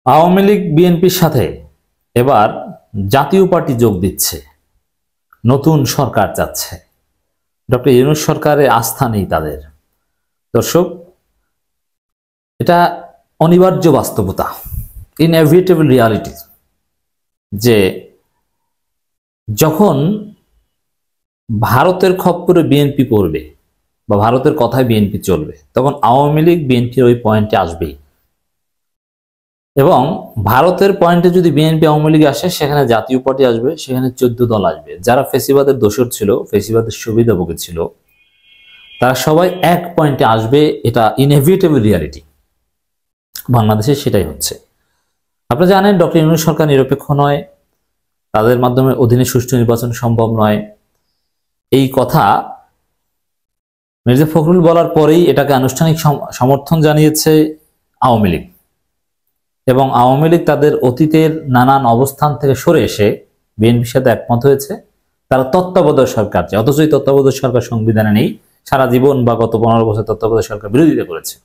আওয়ামী লীগ বিএনপির সাথে এবার জাতীয় পার্টি যোগ দিচ্ছে, নতুন সরকার চাচ্ছে। ডক্টর ইউনূস সরকারে আস্থা নেই তাদের। দর্শক, এটা অনিবার্য বাস্তবতা, ইনএভিটেবল রিয়ালিটি, যে যখন ভারতের খপ্পরে বিএনপি পড়বে বা ভারতের কথায় বিএনপি চলবে, তখন আওয়ামী লীগ বিএনপির ওই পয়েন্টে আসবেই। এবং ভারতের পয়েন্টে যদি বিএনপি আওয়ামী লীগ আসে, সেখানে জাতীয় পার্টি আসবে, সেখানে 14 দল আসবে। যারা ফেসিবাদের দোসর ছিল, ফেসিবাদের সুবিধাভোগী ছিল, তারা সবাই এক পয়েন্টে আসবে। এটা ইনএভিটেবল রিয়ালিটি। বাংলাদেশে সেটাই হচ্ছে। আপনারা জানেন, ডক্টর ইউনূস সরকার নিরপেক্ষ নয়, তাদের মাধ্যমে অধীনে সুষ্ঠু নির্বাচন সম্ভব নয়। এই কথা মির্জা ফখরুল বলার পরেই এটাকে আনুষ্ঠানিক সমর্থন জানিয়েছে আওয়ামী লীগ। এবং আওয়ামী লীগ তাদের অতীতের নানান অবস্থান থেকে সরে এসে বিএনপির সাথে একমত হয়েছে। তারা তত্ত্বাবধায়ক সরকার চায়, অথচ এই তত্ত্বাবধায়ক সরকার সংবিধানে নেই। সারা জীবন বা গত 15 বছর তত্ত্বাবধায়ক সরকার বিরোধিতা করেছে।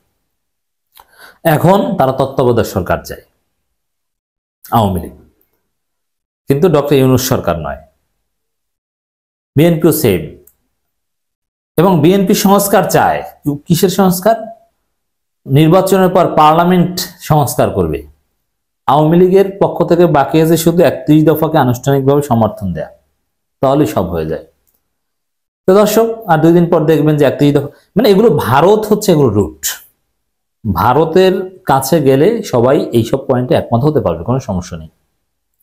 এখন তারা তত্ত্বাবধায়ক সরকার চায় আওয়ামী লীগ, কিন্তু ডক্টর ইউনূস সরকার নয়। বিএনপিও সেম। এবং বিএনপি সংস্কার চায়। কিসের সংস্কার? নির্বাচনের পর পার্লামেন্ট সংস্কার করবে। আওয়ামী লীগের পক্ষ থেকে বাকি আছে শুধু 31 দফাকে আনুষ্ঠানিকভাবে সমর্থন দেয়া, তাহলেই সব হয়ে যায়। তো দর্শক, আর 2 দিন পর দেখবেন যে 31 দফা, মানে এগুলো ভারত হচ্ছে এগুলো রুট। ভারতের কাছে গেলে সবাই এইসব পয়েন্টে একমত হতে পারবে, কোনো সমস্যা নেই।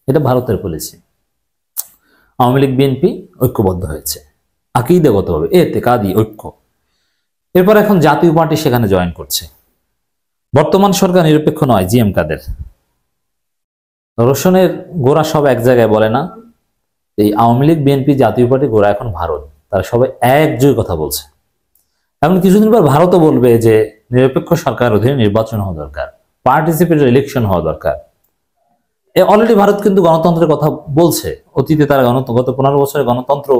এটা ভারতের পলিসি। আওয়ামী লীগ বিএনপি ঐক্যবদ্ধ হয়েছে আকীদাগতভাবে, এতেকাদি ঐক্য। এরপর এখন জাতীয় পার্টি সেখানে জয়েন করছে। বর্তমান সরকার নিরপেক্ষ নয়, জিএম কাদের। রোশনের গোড়া সব এক জায়গায় বলে না। এই আওয়ামী লীগ বিএনপি জাতীয় পার্টি গোড়া এখন ভারত। তারা সবাই একজোট কথা বলছে। এমন কিছুদিন পর ভারতও বলবে যে নিরপেক্ষ সরকার অধীনে নির্বাচন হওয়া দরকার, পার্টিসিপেটরি ইলেকশন হওয়া দরকার। অলরেডি ভারত কিন্তু গণতন্ত্রের কথা বলছে। অতীতে তারা গত 15 বছরের গণতন্ত্র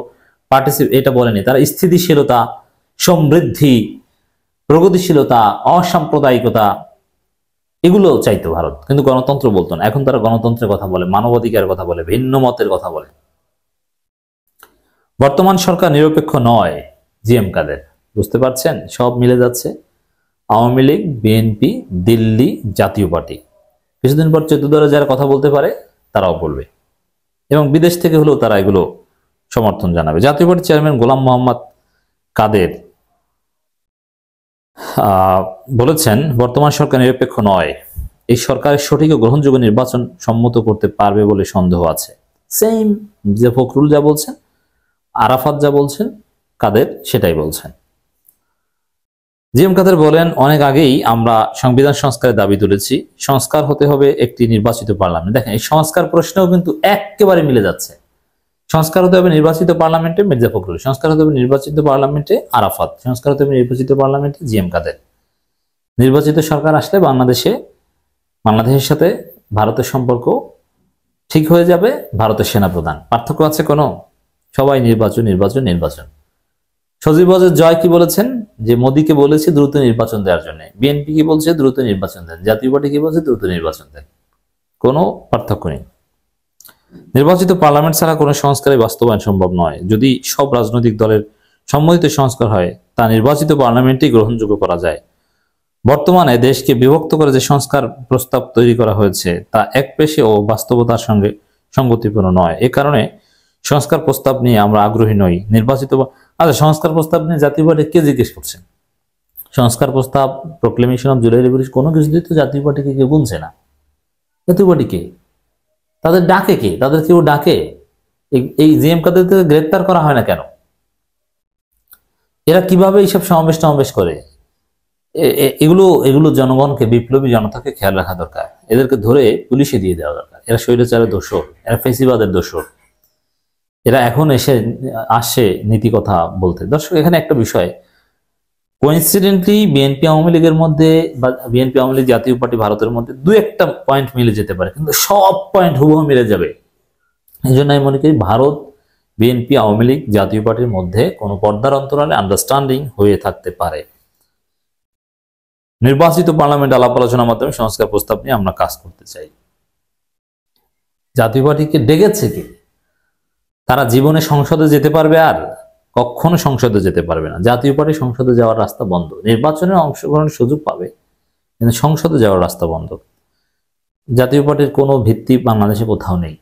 এটা বলেনি। তারা স্থিতিশীলতা, সমৃদ্ধি, প্রগতিশীলতা, অসাম্প্রদায়িকতা এগুলো চাইতো ভারত, কিন্তু গণতন্ত্র বলতো না। এখন তারা গণতন্ত্রের কথা বলে, মানবাধিকারের কথা বলে, ভিন্ন মতের কথা বলে। বর্তমান সরকার নিরপেক্ষ নয়, জিএম কাদের। বুঝতে পারছেন? সব মিলে যাচ্ছে। আওয়ামী লীগ, বিএনপি, দিল্লি, জাতীয় পার্টি। কিছুদিন পর 14 দলে যারা কথা বলতে পারে তারাও বলবে, এবং বিদেশ থেকে হলেও তারা এগুলো সমর্থন জানাবে। জাতীয় পার্টির চেয়ারম্যান গোলাম মোহাম্মদ কাদের বলেছেন, বর্তমান সরকার নিরপেক্ষ নয়। এই সরকারের সঠিক ও গ্রহণযোগ্য নির্বাচন সম্মত করতে পারবে বলে সন্দেহ আছে। সেম যে ফখরুল যা বলছেন, আরাফাত যা বলছেন, কাদের সেটাই বলছেন। জিএম কাদের বলেন, অনেক আগেই আমরা সংবিধান সংস্কারের দাবি তুলেছি। সংস্কার হতে হবে একটি নির্বাচিত পার্লামেন্ট। দেখেন, এই সংস্কার প্রশ্নেও কিন্তু একেবারে মিলে যাচ্ছে। সংস্কার হতে হবে নির্বাচিত পার্লামেন্টে মির্জা ফখরুল, সংস্কার হতে হবে নির্বাচিত পার্লামেন্টে আরাফাত, সংস্কার হতে হবে নির্বাচিত পার্লামেন্টে জিএম কাদের। নির্বাচিত সরকার আসলে বাংলাদেশের সাথে ভারতের সম্পর্ক ঠিক হয়ে যাবে। ভারতের সেনাপ্রধান, পার্থক্য আছে কোনো? সবাই নির্বাচন নির্বাচন নির্বাচন। সজীব ওয়াজেদ জয় কি বলেছেন? যে মোদীকে বলেছে দ্রুত নির্বাচন দেওয়ার জন্য। বিএনপি কি বলছে? দ্রুত নির্বাচন দেন। জাতীয় পার্টি কি বলছে? দ্রুত নির্বাচন দেন। কোনো পার্থক্য নেই। নির্বাচিত পার্লামেন্ট ছাড়া কোনো সংস্কারের বাস্তবায়ন সম্ভব নয়। যদি সব রাজনৈতিক দলের সম্মতিত সংস্কার হয়, তা নির্বাচিত পার্লামেন্টেই গ্রহণযোগ্য করা যায়। বর্তমানে দেশকে বিভক্ত করে যে সংস্কার প্রস্তাব তৈরি করা হয়েছে, তা একপেশে ও বাস্তবতার সঙ্গে সঙ্গতিপূর্ণ নয়। এ কারণে সংস্কার প্রস্তাব নিয়ে আমরা আগ্রহী নই। আচ্ছা, সংস্কার প্রস্তাব নিয়ে জাতীয় পার্টি কে জিজ্ঞেস করছেন? সংস্কার প্রস্তাব, প্রোক্লেমেশন অফ জুলাই রেভলিউশন, কোনো কিছুতেই তো জাতীয় পার্টিকে কেউ বলছে না। জাতীয় পার্টি কে? তাদের ডাকে কে? তাদের কেউ ডাকে? এই জিএম কাদেরকে গ্রেপ্তার করা হয় না কেন? এরা কিভাবে এইসব সমাবেশ করে? এগুলো জনগণকে, বিপ্লবী জনতাকে খেয়াল রাখা দরকার। এদেরকে ধরে পুলিশে দিয়ে দেওয়া দরকার। এরা স্বৈরাচারের দোষর, এরা ফেসিবাদের দোষর। এরা এখন আসে নীতি কথা বলতে। দর্শক, এখানে একটা বিষয়, কোইন্সিডেন্টলি বিএনপি আওয়ামী লীগের মধ্যে বা বিএনপি আওয়ামী লীগ জাতীয় পার্টি ভারতের মধ্যে 2-1টা পয়েন্ট মিলে যেতে পারে, কিন্তু সব পয়েন্ট হুবহু মিলে যাবে। এই জন্য আমি মনে করি ভারত, বিএনপি, আওয়ামী লীগ, জাতীয় পার্টির মধ্যে কোনো পর্দার অন্তরালে আন্ডারস্ট্যান্ডিং হয়ে থাকতে পারে। নির্বাচিত পার্লামেন্ট আলাপ আলোচনার মাধ্যমে সংস্কার প্রস্তাব নিয়ে আমরা কাজ করতে চাই। জাতীয় পার্টিকে ডেকেছে কি? তারা জীবনে সংসদে যেতে পারবে? আর কখনো সংসদে যেতে পারবে না। জাতীয় পার্টি সংসদে যাওয়ার রাস্তা বন্ধ। নির্বাচনে অংশগ্রহণের সুযোগ পাবে, কিন্তু সংসদে যাওয়ার রাস্তা বন্ধ। জাতীয় পার্টির কোনো ভিত্তি বাংলাদেশে কোথাও নেই।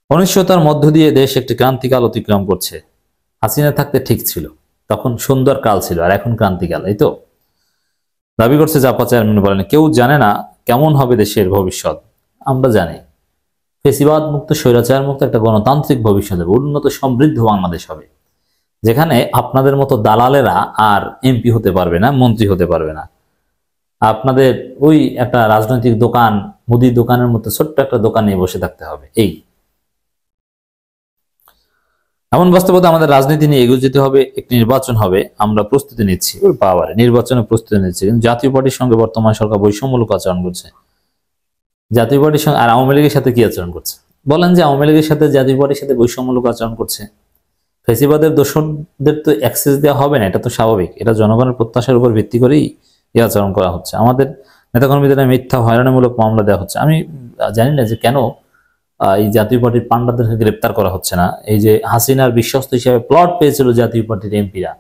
অনিশ্চয়তার মধ্য দিয়ে দেশ একটি ক্রান্তিকাল অতিক্রম করছে। হাসিনা থাকতে ঠিক ছিল, তখন সুন্দর কাল ছিল, আর এখন ক্রান্তিকাল, এই তো দাবি করছে জাপা চেয়ারম্যান। বলেন কেউ জানে না কেমন হবে দেশের ভবিষ্যৎ, আমরা জানি। ফেসিবাদ মুক্ত, স্বৈরাচার মুক্ত একটা গণতান্ত্রিক ভবিষ্যৎ হবে, উন্নত সমৃদ্ধ বাংলাদেশ হবে, যেখানে আপনাদের মতো দালালেরা আর এমপি হতে পারবে না, মন্ত্রী হতে পারবে না। আপনাদের ওই একটা রাজনৈতিক দোকান, মুদির দোকানের মতো ছোট্ট একটা দোকান নিয়ে বসে থাকতে হবে। এই এমন বাস্তবতা আমাদের রাজনীতি নিয়ে এগিয়ে যেতে হবে। একটি নির্বাচন হবে, আমরা প্রস্তুতি নিচ্ছি। ওই পাওয়ারে নির্বাচনে প্রস্তুতি নিচ্ছি, কিন্তু জাতীয় পার্টির সঙ্গে বর্তমান সরকার বৈষম্যমূলক আচরণ করছে। জাতীয় পার্টির সঙ্গে আর আওয়ামী লীগের সাথে কি আচরণ করছে? বলেন যে আওয়ামী লীগের সাথে জাতীয় পার্টির সাথে বৈষম্যমূলক আচরণ করছে। ফেসিবাদের দোষরদের তো অ্যাক্সেস দেওয়া হবে না, এটা তো স্বাভাবিক। এটা জনগণের প্রত্যাশার উপর ভিত্তি করেই এই আচরণ করা হচ্ছে। আমাদের নেতাকর্মীদের মিথ্যা হয়রানিমূলক মামলা দেওয়া হচ্ছে। আমি জানি না যে কেন এই জাতীয় পার্টির পান্ডাদেরকে গ্রেপ্তার করা হচ্ছে না। এই যে হাসিনার বিশ্বস্ত হিসেবে প্লট পেয়েছিল জাতীয় পার্টির এমপিরা,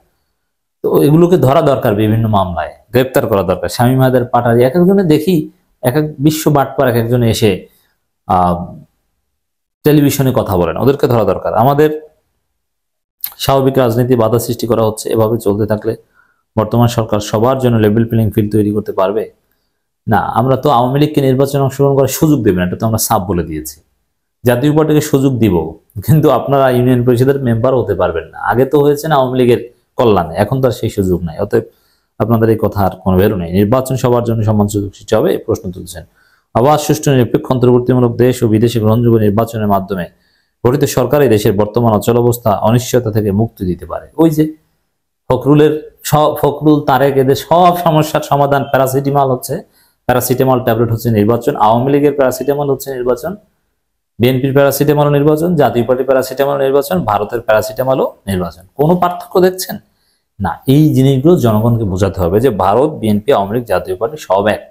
তো এগুলোকে ধরা দরকার, বিভিন্ন মামলায় গ্রেপ্তার করা দরকার। শামীম হায়দার পাটারি, এক একজনে দেখি এক এক বিশ্ব বাটপার এক একজনে এসে টেলিভিশনে কথা বলেন, ওদেরকে ধরা দরকার। আমাদের স্বাভাবিক রাজনীতি বাধা সৃষ্টি করা হচ্ছে। এভাবে চলতে থাকলে বর্তমান সরকার সবার জন্য লেভেল প্লেইং ফিল্ড তৈরি করতে পারবে না। আমরা তো আওয়ামী লীগকে নির্বাচনে অংশগ্রহণ করার সুযোগ দেবেন, এটা তো আমরা সাফ বলে দিয়েছি। জাতীয় পার্টিকে সুযোগ দিব, কিন্তু আপনারা ইউনিয়ন পরিষদের মেম্বার হতে পারবেন না। আগে তো হয়েছে না আওয়ামী লীগের কল্যাণে, এখন তো আর সেই সুযোগ নাই। অতএব আপনাদের এই কথার কোনো ভ্যালু নেই। নির্বাচন সবার জন্য সমান সুযোগ সৃষ্টি হবে, এই প্রশ্ন তুলছেন। আবার সুষ্ঠু, নিরপেক্ষ, অন্তর্বর্তীমূলক দেশ ও বিদেশে গ্রহণযোগ্য নির্বাচনের মাধ্যমে গঠিত সরকারই দেশের বর্তমান অচল অবস্থা, অনিশ্চয়তা থেকে মুক্তি দিতে পারে। ওই যে ফখরুল, তারেক, এদের সব সমস্যার সমাধান প্যারাসিটামল হচ্ছে, প্যারাসিটামল ট্যাবলেট হচ্ছে নির্বাচন। আওয়ামী লীগের প্যারাসিটামল হচ্ছে নির্বাচন, বিএনপির প্যারাসিটামল নির্বাচন, জাতীয় পার্টির প্যারাসিটামল নির্বাচন, ভারতের প্যারাসিটামলও নির্বাচন। কোনো পার্থক্য দেখছেন না? এই জিনিসগুলো জনগণকে বোঝাতে হবে যে ভারত, বিএনপি, আওয়ামী লীগ, জাতীয় পার্টি সব এক।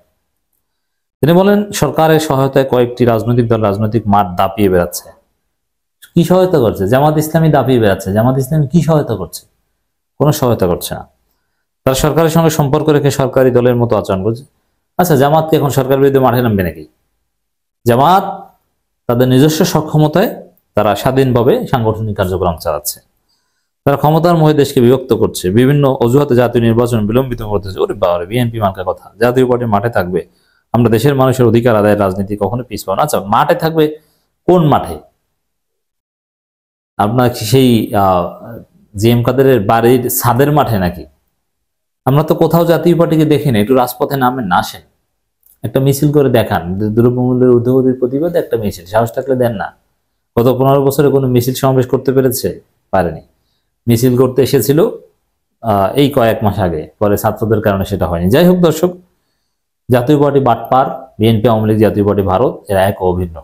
তিনি বলেন সরকারের সহায়তায় কয়েকটি রাজনৈতিক দল রাজনৈতিক মাঠ দাপিয়ে বেড়াচ্ছে। কি সহায়তা করছে? জামাত ইসলামী দাপিয়ে বেড়াচ্ছে। জামাত ইসলামী কি সহায়তা করছে? কোনো সহায়তা করছে না। তারা সরকারের সঙ্গে সম্পর্ক রেখে সরকারি দলের মতো আচরণ করছে। আচ্ছা, জামাত কি এখন সরকার বিরুদ্ধে মাঠে নামবে নাকি? জামাত তাদের নিজস্ব সক্ষমতায় তারা স্বাধীনভাবে সাংগঠনিক কার্যক্রম চালাচ্ছে। তারা ক্ষমতার মোহে দেশকে বিভক্ত করছে, বিভিন্ন অজুহাতে জাতীয় নির্বাচন বিলম্বিত করতেছে। ওরে বাবারে, বিএনপি মার্কা কথা। জাতীয় পার্টি মাঠে থাকবে, আমরা দেশের মানুষের অধিকার আদায়ের রাজনীতি কখনো পিছপাবো না। আচ্ছা, মাঠে থাকবে কোন মাঠে? আপনার সেই জিএম কাদেরের বাড়ির ছাদের মাঠে নাকি? আমরা তো কোথাও জাতীয় পার্টিকে দেখিনি। একটু রাজপথে নামেন, না আসেন, একটা মিছিল করে দেখান, দ্রব্যমূল্যের ঊর্ধ্বগতির প্রতিবাদে একটা মিছিল। সাহস থাকলে দেন না। গত 15 বছরে কোনো মিছিল সমাবেশ করতে পেরেছে? পারেনি। মিছিল করতে এসেছিল এই কয়েক মাস আগে, পরে ছাত্রদের কারণে সেটা হয়নি। যাই হোক দর্শক, জাতীয় পার্টি বাটপার, বিএনপি, আওয়ামী লীগ, জাতীয় পার্টি, ভারত, এরা এক অভিন্ন।